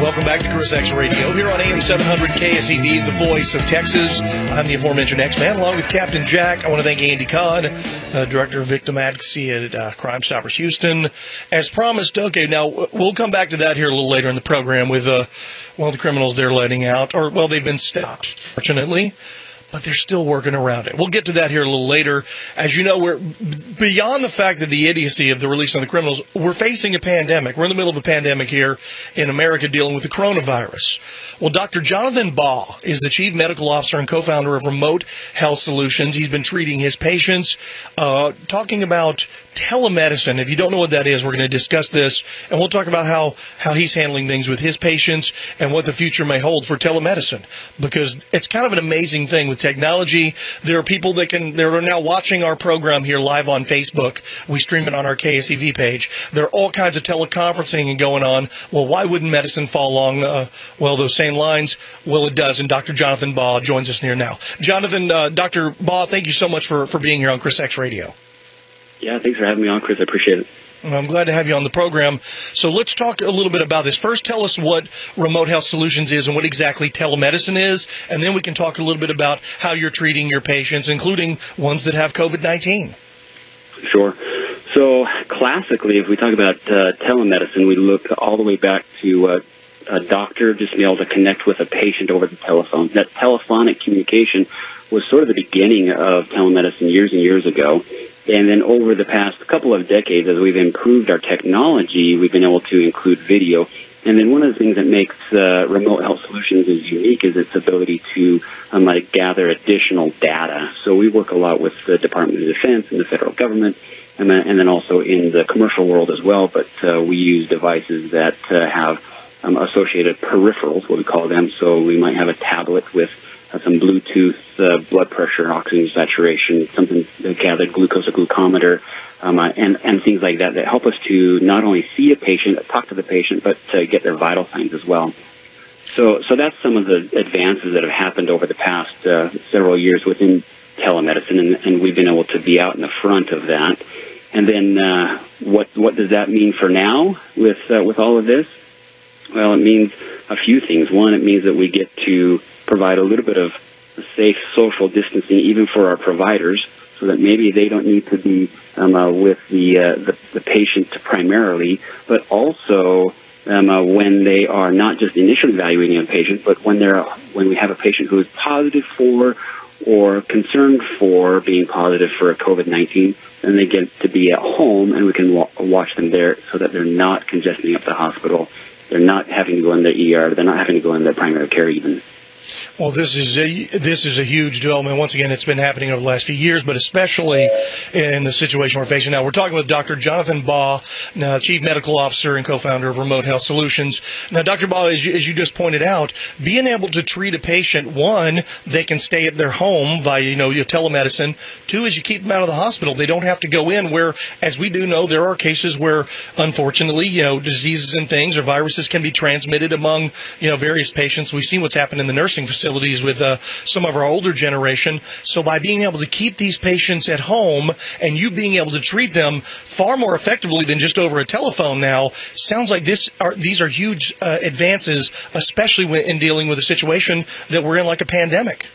Welcome back to ChrisXRadio here on AM 700 KSEV, the voice of Texas. I'm the aforementioned X-Man, along with Captain Jack. I want to thank Andy Kahn, Director of Victim Advocacy at Crime Stoppers Houston. As promised, okay, now we'll come back to that here a little later in the program with, the criminals they're letting out, they've been stopped, fortunately, but they're still working around it. We'll get to that here a little later. As you know, we're beyond the fact that the idiocy of the release of the criminals, we're facing a pandemic. We're in the middle of a pandemic here in America dealing with the coronavirus. Well, Dr. Jonathan Baugh is the Chief Medical Officer and co-founder of Remote Health Solutions. He's been treating his patients, talking about telemedicine. If you don't know what that is, we're going to discuss this, and we'll talk about how he's handling things with his patients and what the future may hold for telemedicine, because it's kind of an amazing thing with technology. There are people that are now watching our program here live on Facebook. We stream it on our KSEV page. There are all kinds of teleconferencing going on. Well, why wouldn't medicine fall along, those same lines? Well, it does, and Dr. Jonathan Baugh joins us here now. Jonathan, Dr. Baugh, thank you so much for being here on ChrisXRadio. Yeah, thanks for having me on, Chris. I appreciate it. Well, I'm glad to have you on the program. So let's talk a little bit about this. First, tell us what Remote Health Solutions is and what exactly telemedicine is, and then we can talk a little bit about how you're treating your patients, including ones that have COVID-19. Sure. So classically, if we talk about telemedicine, we look all the way back to a doctor just being able to connect with a patient over the telephone. That telephonic communication was sort of the beginning of telemedicine years and years ago. And then over the past couple of decades, as we've improved our technology, we've been able to include video. And then one of the things that makes Remote Health Solutions is unique is its ability to gather additional data. So we work a lot with the Department of Defense and the federal government, and then also in the commercial world as well. But we use devices that have associated peripherals, what we call them. So we might have a tablet with some Bluetooth blood pressure, oxygen saturation, something that gathered glucose, a glucometer, and things like that help us to not only see a patient, talk to the patient, but get their vital signs as well. So that's some of the advances that have happened over the past several years within telemedicine, and we've been able to be out in the front of that. And then what does that mean for now with all of this? Well, it means a few things. One, it means that we get to provide a little bit of safe social distancing even for our providers, so that maybe they don't need to be with the patient primarily, but also when they are not just initially evaluating a patient, but when we have a patient who is positive for or concerned for being positive for a COVID-19, then they get to be at home, and we can watch them there so that they're not congesting up the hospital. They're not having to go in the ER. They're not having to go in the primary care even. Well, this is a huge development. Once again, it's been happening over the last few years, but especially in the situation we're facing now. We're talking with Dr. Jonathan Baugh, Chief Medical Officer and co-founder of Remote Health Solutions. Now, Dr. Baugh, as you just pointed out, being able to treat a patient, one, they can stay at their home via your telemedicine. Two, is you keep them out of the hospital. They don't have to go in. Where, as we do know, there are cases where, unfortunately, diseases and things or viruses can be transmitted among various patients. We've seen what's happened in the nursing facilities with some of our older generation. So by being able to keep these patients at home and you being able to treat them far more effectively than just over a telephone now, sounds like these are huge advances, especially in dealing with a situation that we're in, like a pandemic.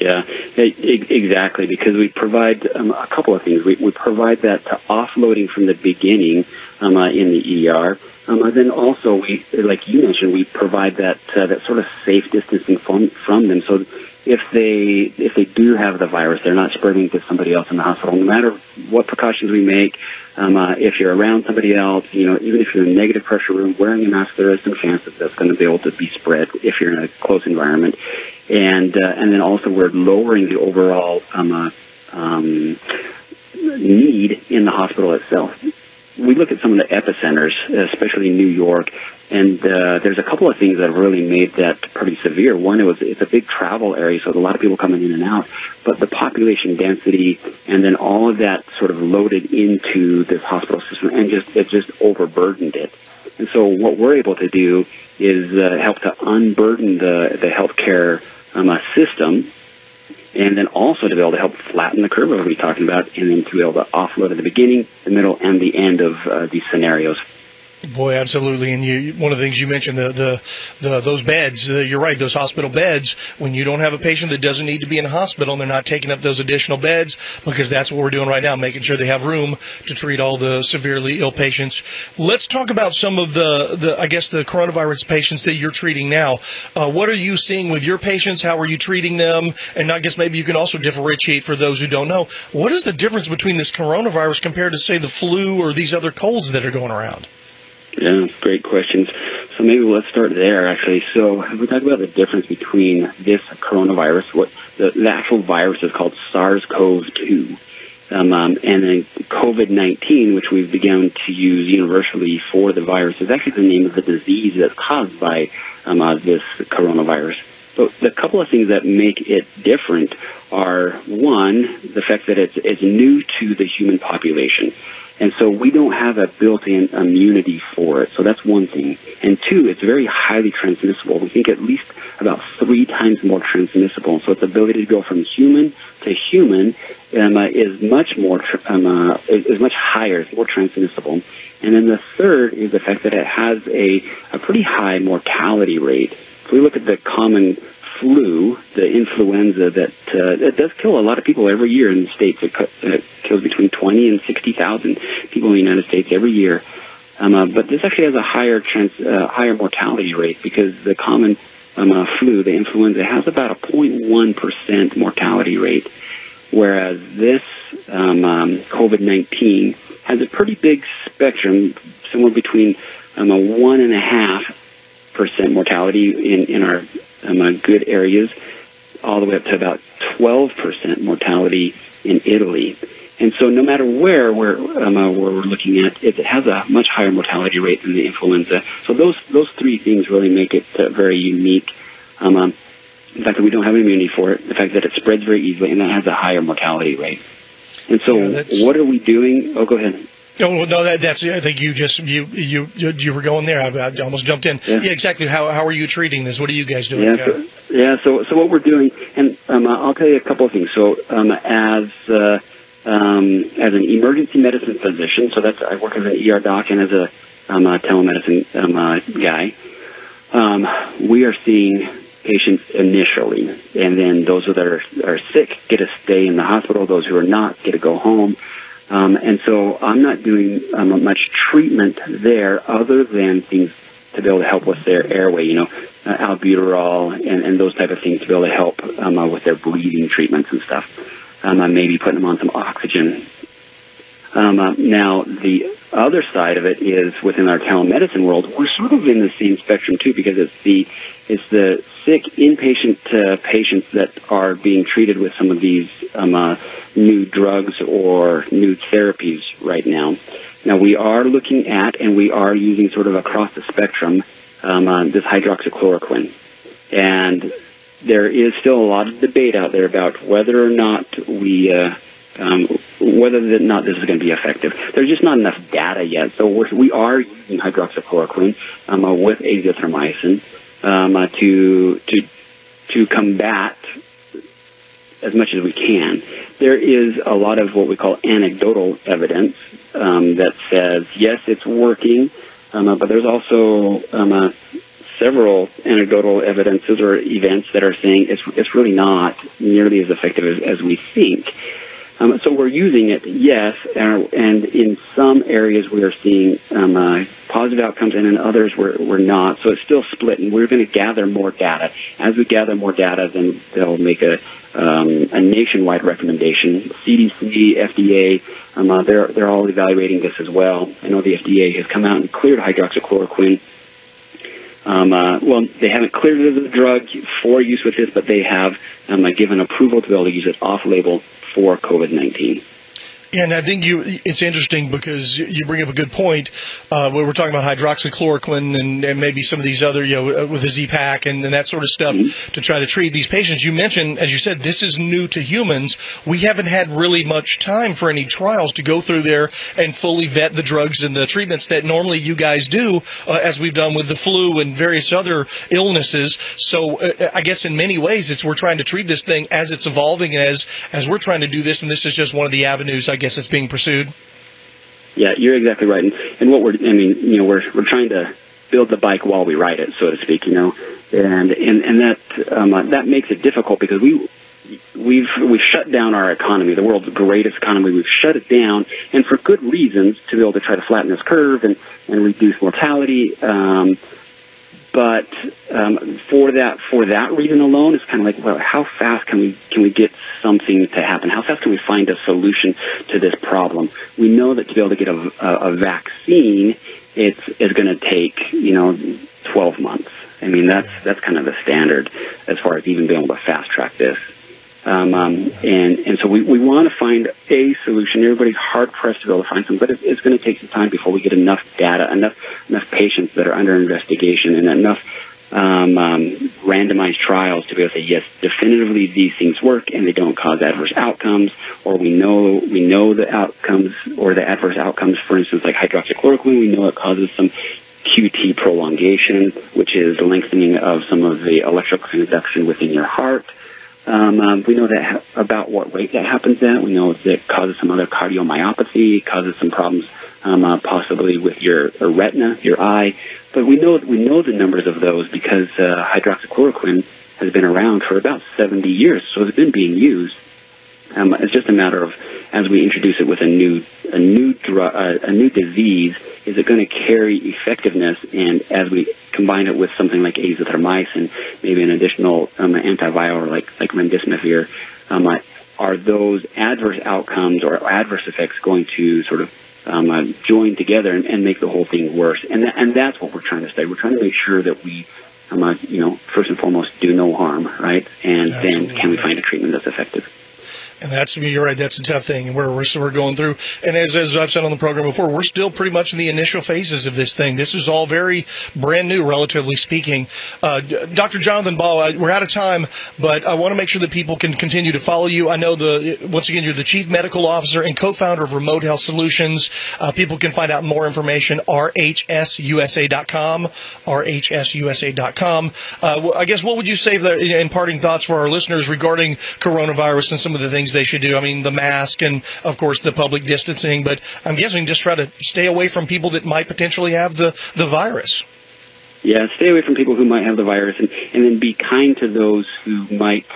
Yeah, exactly, because we provide a couple of things. We provide that offloading from the beginning in the ER. And then also, like you mentioned, we provide that sort of safe distancing from them. So if they do have the virus, they're not spreading to somebody else in the hospital. No matter what precautions we make, if you're around somebody else, even if you're in a negative pressure room, wearing a mask, there is some chance that that's going to be able to be spread if you're in a close environment. And then also we're lowering the overall need in the hospital itself. We look at some of the epicenters, especially New York, and there's a couple of things that have really made that pretty severe. One, it's a big travel area, so there's a lot of people coming in and out, but the population density and then all of that sort of loaded into this hospital system, and it just overburdened it. And so what we're able to do is help to unburden the healthcare system, and then also to be able to help flatten the curve we're talking about, and then to be able to offload at the beginning, the middle, and the end of these scenarios. Boy, absolutely. And one of the things you mentioned, those beds, you're right, those hospital beds, when you don't have a patient that doesn't need to be in a hospital and they're not taking up those additional beds, because that's what we're doing right now, making sure they have room to treat all the severely ill patients. Let's talk about some of the coronavirus patients that you're treating now. What are you seeing with your patients? How are you treating them? And I guess maybe you can also differentiate for those who don't know. What is the difference between this coronavirus compared to, say, the flu or these other colds that are going around? Yeah, great questions. So maybe let's start there, actually. So if we talk about the difference between this coronavirus, what the actual virus is called SARS-CoV-2, and then COVID-19, which we've begun to use universally for the virus, is actually the name of the disease that's caused by this coronavirus. So the couple of things that make it different are, one, the fact that it's new to the human population. And so we don't have a built-in immunity for it. So that's one thing. And two, it's very highly transmissible. We think at least about 3 times more transmissible. So its ability to go from human to human is much higher. It's more transmissible. And then the third is the fact that it has a pretty high mortality rate. If we look at the common flu, the influenza that does kill a lot of people every year in the States. It kills between 20 and 60,000 people in the United States every year. But this actually has a higher mortality rate, because the common flu, the influenza, has about a 0.1% mortality rate, whereas this COVID-19 has a pretty big spectrum, somewhere between a 1.5% mortality in our good areas, all the way up to about 12% mortality in Italy. And so no matter where we're looking at, it has a much higher mortality rate than the influenza. So those 3 things really make it very unique. The fact that we don't have immunity for it, the fact that it spreads very easily, and that has a higher mortality rate. And so what are we doing? Oh, go ahead. No, that's. I think you were going there. I almost jumped in. Yeah, exactly. How are you treating this? What are you guys doing? So what we're doing, and I'll tell you a couple of things. So as an emergency medicine physician, so I work as an ER doc and as a telemedicine guy. We are seeing patients initially, and then those that are sick get to stay in the hospital. Those who are not get to go home. And so I'm not doing much treatment there, other than things to be able to help with their airway, albuterol and those type of things to be able to help with their breathing treatments and stuff. Maybe putting them on some oxygen. Now, the other side of it is within our telemedicine world, we're sort of in the same spectrum too, because it's the sick inpatient patients that are being treated with some of these new drugs or new therapies right now. Now, we are looking at, and we are using sort of across the spectrum, this hydroxychloroquine. And there is still a lot of debate out there about whether or not this is going to be effective. There's just not enough data yet. So we are using hydroxychloroquine with azithromycin to combat as much as we can. There is a lot of what we call anecdotal evidence that says, yes, it's working, but there's also several anecdotal evidences or events that are saying it's really not nearly as effective as we think. So we're using it, yes, and in some areas we are seeing positive outcomes, and in others we're not. So it's still split, and we're going to gather more data. As we gather more data, then they'll make a nationwide recommendation. CDC, FDA, they're all evaluating this as well. I know the FDA has come out and cleared hydroxychloroquine. Well, they haven't cleared it as a drug for use with this, but they have given approval to be able to use it off-label for COVID-19. And I think it's interesting because you bring up a good point. When we're talking about hydroxychloroquine and maybe some of these other, with the Z-Pak and that sort of stuff to try to treat these patients. You mentioned, as you said, this is new to humans. We haven't had really much time for any trials to go through there and fully vet the drugs and the treatments that normally you guys do, as we've done with the flu and various other illnesses. So I guess in many ways we're trying to treat this thing as it's evolving, as we're trying to do this, and this is just one of the avenues, I guess, it's being pursued. Yeah, you're exactly right. And what we're trying to build the bike while we ride it, so to speak, and that makes it difficult because we've shut down our economy, the world's greatest economy. We've shut it down, and for good reasons, to be able to try to flatten this curve and reduce mortality. But for that reason alone, it's kind of like, well, how fast can we get something to happen? How fast can we find a solution to this problem? We know that to be able to get a vaccine, it's going to take 12 months. I mean, that's kind of the standard as far as even being able to fast track this. And so we want to find a solution. Everybody's hard pressed to be able to find something, but it's going to take some time before we get enough data, enough patients that are under investigation, and enough randomized trials to be able to say, yes, definitively these things work and they don't cause adverse outcomes, or we know the outcomes or the adverse outcomes. For instance, like hydroxychloroquine, we know it causes some QT prolongation, which is lengthening of some of the electrical conduction within your heart. We know that about what rate that happens at. We know that it causes some other cardiomyopathy, causes some problems possibly with your retina, your eye. But we know the numbers of those because hydroxychloroquine has been around for about 70 years, so it's been being used. It's just a matter of, as we introduce it with a new disease, is it going to carry effectiveness? And as we combine it with something like azithromycin, maybe an additional antiviral like remdesivir, are those adverse outcomes or adverse effects going to sort of join together and make the whole thing worse? And that's what we're trying to study. We're trying to make sure that we, first and foremost, do no harm, right? And Absolutely. Then can we find a treatment that's effective? And you're right, that's a tough thing, and we're going through. And as I've said on the program before, we're still pretty much in the initial phases of this thing. This is all very brand new, relatively speaking. Dr. Jonathan Baugh, we're out of time, but I want to make sure that people can continue to follow you. I know once again, you're the Chief Medical Officer and co-founder of Remote Health Solutions. People can find out more information, rhsusa.com, rhsusa.com. I guess, what would you say in parting thoughts for our listeners regarding coronavirus and some of the things they should do? I mean, the mask and, of course, the public distancing, but I'm guessing just try to stay away from people that might potentially have the virus. Yeah, stay away from people who might have the virus, and then be kind to those who might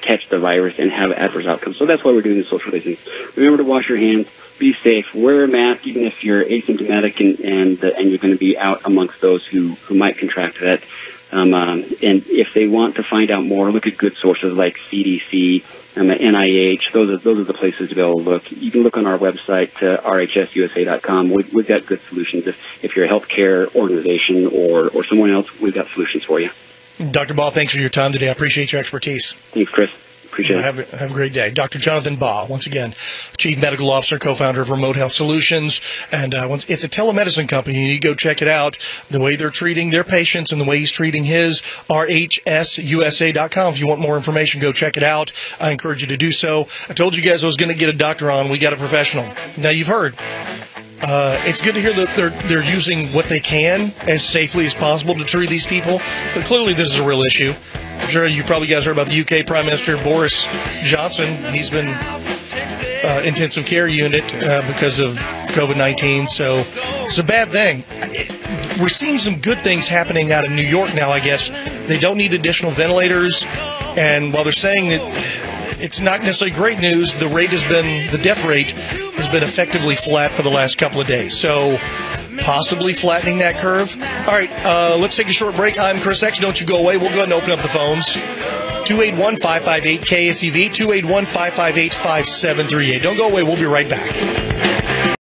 catch the virus and have adverse outcomes. So that's why we're doing the social distancing. Remember to wash your hands, be safe, wear a mask even if you're asymptomatic and you're going to be out amongst those who might contract that. And if they want to find out more, look at good sources like CDC, NIH. Those are the places to be able to look. You can look on our website, rhsusa.com. We've got good solutions. If you're a healthcare organization or someone else, we've got solutions for you. Dr. Baugh, thanks for your time today. I appreciate your expertise. Thanks, Chris. Appreciate it. Have a great day. Dr. Jonathan Baugh, once again, Chief Medical Officer, co-founder of Remote Health Solutions. And it's a telemedicine company. You need to go check it out. The way they're treating their patients and the way he's treating his, rhsusa.com. If you want more information, go check it out. I encourage you to do so. I told you guys I was going to get a doctor on. We got a professional. Now, you've heard. It's good to hear that they're using what they can as safely as possible to treat these people. But clearly this is a real issue. I'm sure you probably guys heard about the UK Prime Minister Boris Johnson. He's been intensive care unit because of COVID-19. So it's a bad thing. We're seeing some good things happening out of New York now, I guess. They don't need additional ventilators. And while they're saying that it's not necessarily great news, the death rate has been effectively flat for the last couple of days. So possibly flattening that curve. All right, let's take a short break. I'm Chris X. Don't you go away. We'll go ahead and open up the phones. 281-558-KSEV, 281-558-5738. Don't go away. We'll be right back.